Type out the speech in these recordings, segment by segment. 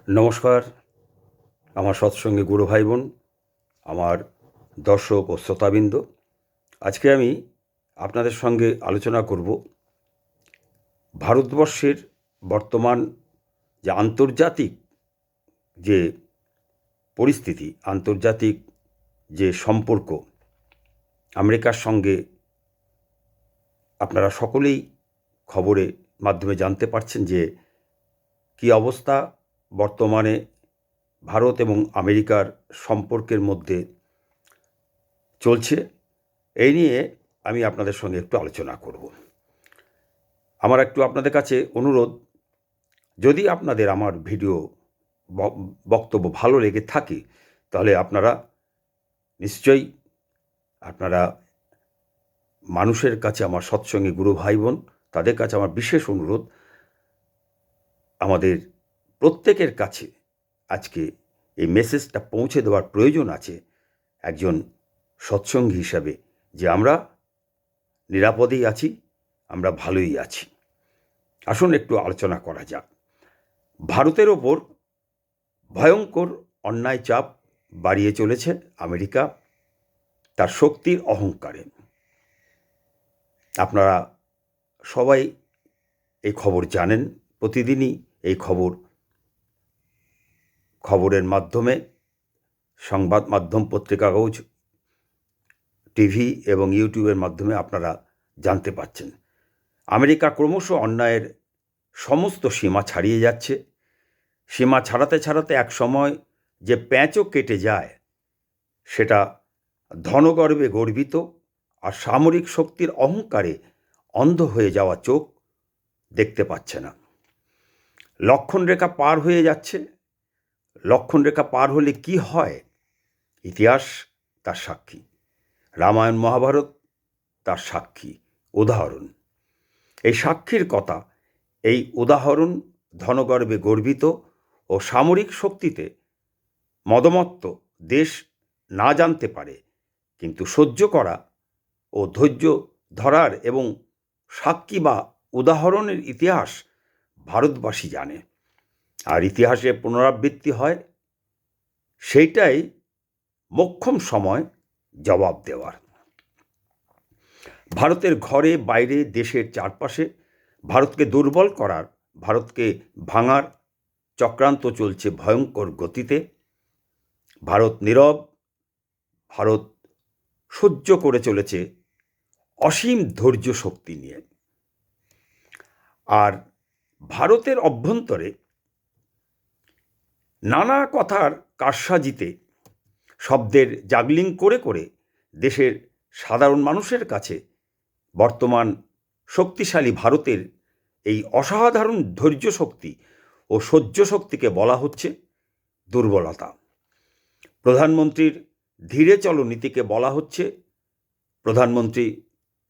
নমস্কার, আমার সৎসঙ্গী গুরু ভাই বোন, আমার দর্শক ও শ্রোতাবৃন্দ। আজকে আমি আপনাদের সঙ্গে আলোচনা করব ভারতবর্ষের বর্তমান যে আন্তর্জাতিক যে পরিস্থিতি, আন্তর্জাতিক যে সম্পর্ক আমেরিকার সঙ্গে। আপনারা সকলেই খবরের মাধ্যমে জানতে পারছেন যে কী অবস্থা বর্তমানে ভারত এবং আমেরিকার সম্পর্কের মধ্যে চলছে। এই নিয়ে আমি আপনাদের সঙ্গে একটু আলোচনা করব। আমার একটু আপনাদের কাছে অনুরোধ, যদি আপনাদের আমার ভিডিও বক্তব্য ভালো লেগে থাকে তাহলে আপনারা নিশ্চয়ই মানুষের কাছে, আমার সৎসঙ্গী গুরু ভাই বোন, তাদের কাছে আমার বিশেষ অনুরোধ, আমাদের প্রত্যেকের কাছে আজকে এই মেসেজটা পৌঁছে দেওয়ার প্রয়োজন আছে একজন সৎসঙ্গী হিসাবে, যে আমরা নিরাপদেই আছি, আমরা ভালোই আছি। আসুন একটু আলোচনা করা যাক। ভারতের ওপর ভয়ঙ্কর অন্যায় চাপ বাড়িয়ে চলেছে আমেরিকা তার শক্তির অহংকারে। আপনারা সবাই এই খবর জানেন, প্রতিদিনই এই খবরের মাধ্যমে, সংবাদ মাধ্যম, পত্রিকা কাগজ, টিভি এবং ইউটিউবের মাধ্যমে আপনারা জানতে পাচ্ছেন আমেরিকা ক্রমশ অন্যায়ের সমস্ত সীমা ছাড়িয়ে যাচ্ছে। সীমা ছাড়াতে ছাড়াতে এক সময় যে প্যাঁচও কেটে যায়, সেটা ধনগর্বে গর্বিত আর সামরিক শক্তির অহংকারে অন্ধ হয়ে যাওয়া চোখ দেখতে পাচ্ছে না। লক্ষণরেখা পার হয়ে যাচ্ছে। লক্ষণরেখা পার হলে কি হয়, ইতিহাস তার সাক্ষী, রামায়ণ মহাভারত তার সাক্ষী, উদাহরণ। এই সাক্ষীর কথা, এই উদাহরণ ধনগর্বে গর্বিত ও সামরিক শক্তিতে মদমত্ত দেশ না জানতে পারে, কিন্তু সহ্য করা ও ধৈর্য ধরার এবং সাক্ষী বা উদাহরণের ইতিহাস ভারতবাসী জানে। আর ইতিহাসে পুনরাবৃত্তি হয়, সেইটাই মোক্ষম সময় জবাব দেওয়ার। ভারতের ঘরে বাইরে, দেশের চারপাশে ভারতকে দুর্বল করার, ভারতকে ভাঙার চক্রান্ত চলছে ভয়ঙ্কর গতিতে। ভারত নীরব, ভারত সহ্য করে চলেছে অসীম ধৈর্য শক্তি নিয়ে। আর ভারতের অভ্যন্তরে নানা কথার কারসাজিতে, শব্দের জাগলিং করে করে দেশের সাধারণ মানুষের কাছে বর্তমান শক্তিশালী ভারতের এই অসাধারণ ধৈর্য শক্তি ও সহ্য শক্তিকে বলা হচ্ছে দুর্বলতা। প্রধানমন্ত্রীর ধীরে চলো নীতিকে বলা হচ্ছে প্রধানমন্ত্রী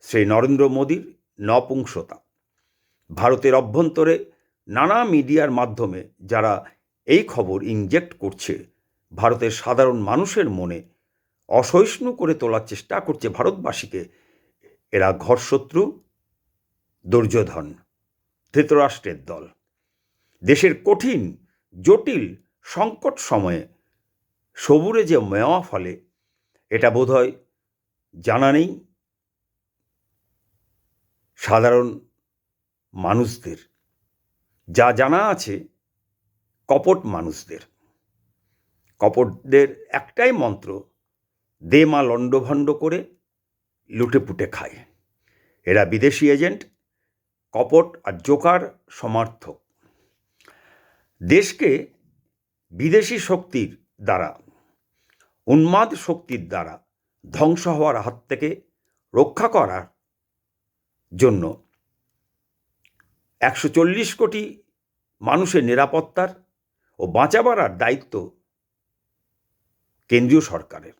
শ্রী নরেন্দ্র মোদীর নপুংসতা। ভারতের অভ্যন্তরে নানা মিডিয়ার মাধ্যমে যারা এই খবর ইনজেক্ট করছে, ভারতের সাধারণ মানুষের মনে অসহিষ্ণু করে তোলার চেষ্টা করছে ভারতবাসীকে, এরা ঘরশত্রু, দুর্যোধন, ধৃতরাষ্ট্রের দল। দেশের কঠিন জটিল সংকট সময়ে সবুরে যে মেওয়া ফলে, এটা বোধহয় জানা নেই সাধারণ মানুষদের। যা জানা আছে কপট মানুষদের। কপটদের একটাই মন্ত্র, দে মা লণ্ডভণ্ড করে লুটেপুটে খায়। এরা বিদেশি এজেন্ট, কপট আর জোকার সমার্থক। দেশকে বিদেশি শক্তির দ্বারা, উন্মাদ শক্তির দ্বারা ধ্বংস হওয়ার হাত থেকে রক্ষা করার জন্য 140 কোটি মানুষের নিরাপত্তার ও বাঁচাবার দায়িত্ব কেন্দ্রীয় সরকারের।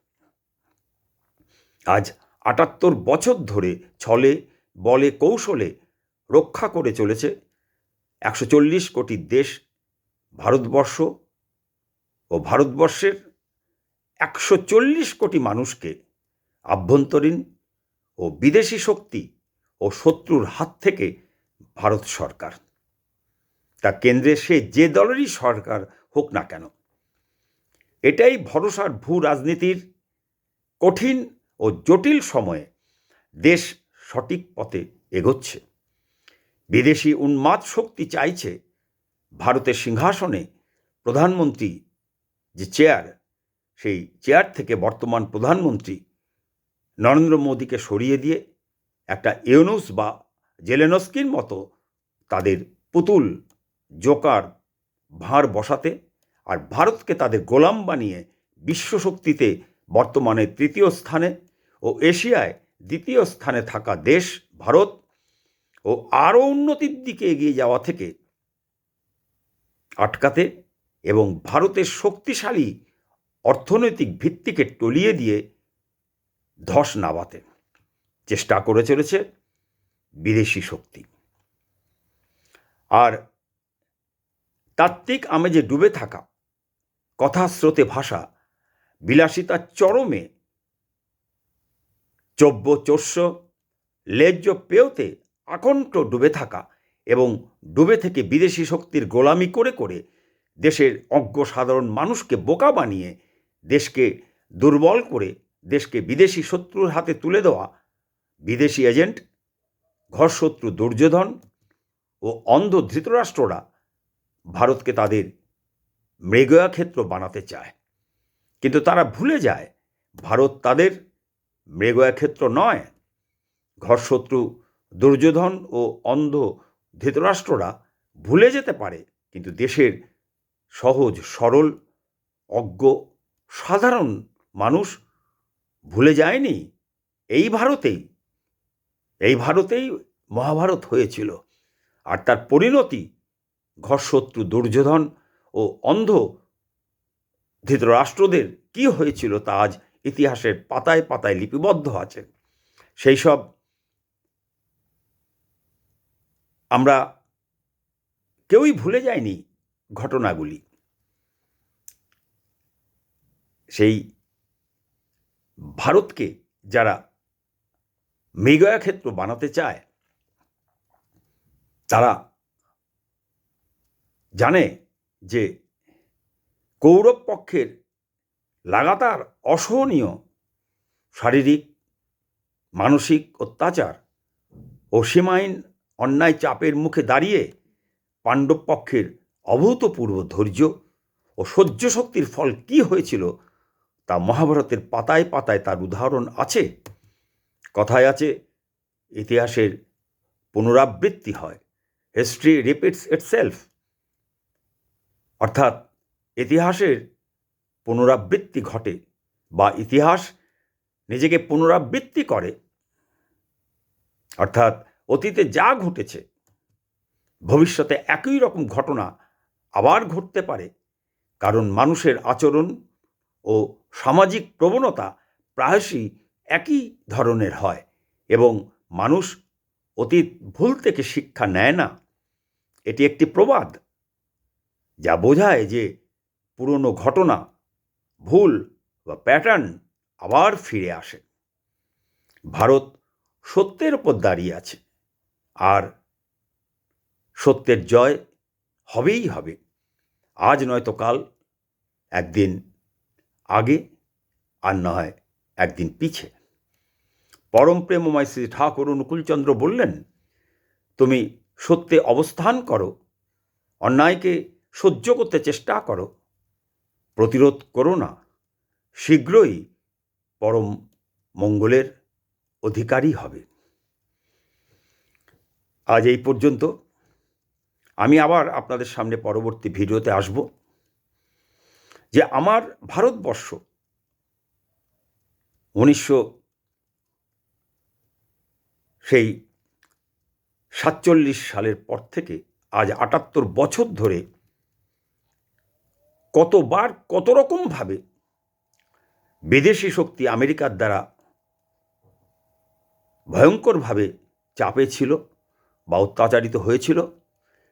আজ 78 বছর ধরে ছলে বলে কৌশলে রক্ষা করে চলেছে 140 কোটি দেশ ভারতবর্ষ, ও ভারতবর্ষের 140 কোটি মানুষকে আভ্যন্তরীণ ও বিদেশি শক্তি ও শত্রুর হাত থেকে ভারত সরকার। তা কেন্দ্রে সে যে দলেরই সরকার হোক না কেন। এটাই ভরসার ভূ রাজনীতির কঠিন ও জটিল সময়ে দেশ সঠিক পথে এগোচ্ছে। বিদেশি উন্মাদ শক্তি চাইছে ভারতের সিংহাসনে প্রধানমন্ত্রী যে চেয়ার, সেই চেয়ার থেকে বর্তমান প্রধানমন্ত্রী নরেন্দ্র মোদীকে সরিয়ে দিয়ে একটা ইউনুস বা জেলেনস্কির মতো তাদের পুতুল জোকার ভাঁড় বসাতে, আর ভারতকে তাদের গোলাম বানিয়ে বিশ্বশক্তিতে বর্তমানে তৃতীয় স্থানে ও এশিয়ায় দ্বিতীয় স্থানে থাকা দেশ ভারত ও আরও উন্নতির দিকে এগিয়ে যাওয়া থেকে আটকাতে এবং ভারতের শক্তিশালী অর্থনৈতিক ভিত্তিকে টলিয়ে দিয়ে ধস নামাতে চেষ্টা করে চলেছে বিদেশি শক্তি। আর তাত্ত্বিক আমেজে ডুবে থাকা, কথাস্রোতে ভাষা, বিলাসিতার চরমে চব্য চোষ্য লেজ্জ পেয়তে আকণ্ঠ ডুবে থাকা এবং ডুবে থেকে বিদেশি শক্তির গোলামি করে করে দেশের অজ্ঞ সাধারণ মানুষকে বোকা বানিয়ে দেশকে দুর্বল করে দেশকে বিদেশি শত্রুর হাতে তুলে দেওয়া বিদেশি এজেন্ট, ঘরশত্রু দুর্যোধন ও অন্ধ ধৃতরাষ্ট্ররা ভারতকে তাদের মৃগয়া ক্ষেত্র বানাতে চায়। কিন্তু তারা ভুলে যায় ভারত তাদের মৃগয়া ক্ষেত্র নয়। ঘরশত্রু দুর্যোধন ও অন্ধ ধৃতরাষ্ট্ররা ভুলে যেতে পারে, কিন্তু দেশের সহজ সরল অজ্ঞ সাধারণ মানুষ ভুলে যায়নি। এই ভারতেই মহাভারত হয়েছিল, আর তার পরিণতি ঘরশত্রু দুর্যোধন ও অন্ধ ধৃতরাষ্ট্রদের কি হয়েছিল তা আজ ইতিহাসের পাতায় পাতায় লিপিবদ্ধ আছে। সেই সব আমরা কেউই ভুলে যায়নি ঘটনাগুলি। সেই ভারতকে যারা মৃগয়া ক্ষেত্র বানাতে চায় তারা জানে যে কৌরব পক্ষের লাগাতার অসহনীয় শারীরিক মানসিক অত্যাচার ও সীমাহীন অন্যায় চাপের মুখে দাঁড়িয়ে পাণ্ডব পক্ষের অভূতপূর্ব ধৈর্য ও সহ্য শক্তির ফল কী হয়েছিল তা মহাভারতের পাতায় পাতায় তার উদাহরণ আছে। কথায় আছে, ইতিহাসের পুনরাবৃত্তি হয়, হিস্ট্রি রিপিটস ইটসেলফ। অর্থাৎ ইতিহাসের পুনরাবৃত্তি ঘটে বা ইতিহাস নিজেকে পুনরাবৃত্তি করে। অর্থাৎ অতীতে যা ঘটেছে ভবিষ্যতে একই রকম ঘটনা আবার ঘটতে পারে, কারণ মানুষের আচরণ ও সামাজিক প্রবণতা প্রায়শই একই ধরনের হয় এবং মানুষ অতীত ভুল থেকে শিক্ষা নেয় না। এটি একটি প্রবাদ যা বোঝায় যে পুরনো ঘটনা, ভুল বা প্যাটার্ন আবার ফিরে আসে। ভারত সত্যের ওপর দাঁড়িয়ে আছে, আর সত্যের জয় হবেই হবে। আজ নয়তো কাল, একদিন আগে আর নয় একদিন পিছে। পরম প্রেমময় শ্রী ঠাকুর অনুকূলচন্দ্র বললেন, তুমি সত্যে অবস্থান করো, অন্যায়কে সহ্য করতে চেষ্টা করো, প্রতিরোধ করো না, শীঘ্রই পরম মঙ্গলের অধিকারী হবে। আজ এই পর্যন্ত। আমি আবার আপনাদের সামনে পরবর্তী ভিডিওতে আসব যে আমার ভারতবর্ষ 1947 সালের পর থেকে আজ 78 বছর ধরে কতবার কত রকমভাবে বিদেশি শক্তি আমেরিকার দ্বারা ভয়ঙ্করভাবে চাপে ছিল বা অত্যাচারিত হয়েছিল,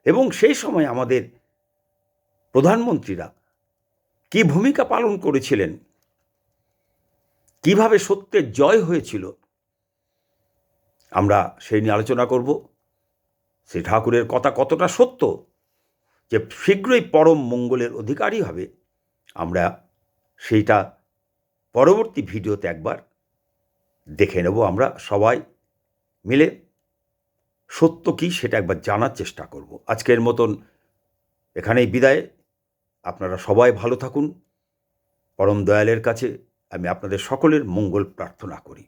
এবং সেই সময় আমাদের প্রধানমন্ত্রীরা কী ভূমিকা পালন করেছিলেন, কিভাবে সত্যের জয় হয়েছিল, আমরা সেই নিয়ে আলোচনা করব। শ্রী ঠাকুরের কথা কতটা সত্য যে শীঘ্রই পরম মঙ্গলের অধিকারী হবে, আমরা সেইটা পরবর্তী ভিডিওতে একবার দেখে নেব। আমরা সবাই মিলে সত্য কী সেটা একবার জানার চেষ্টা করব। আজকের মতন এখানেই বিদায়। আপনারা সবাই ভালো থাকুন। পরম দয়ালের কাছে আমি আপনাদের সকলের মঙ্গল প্রার্থনা করি।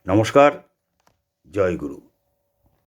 নমস্কার। জয় গুরু।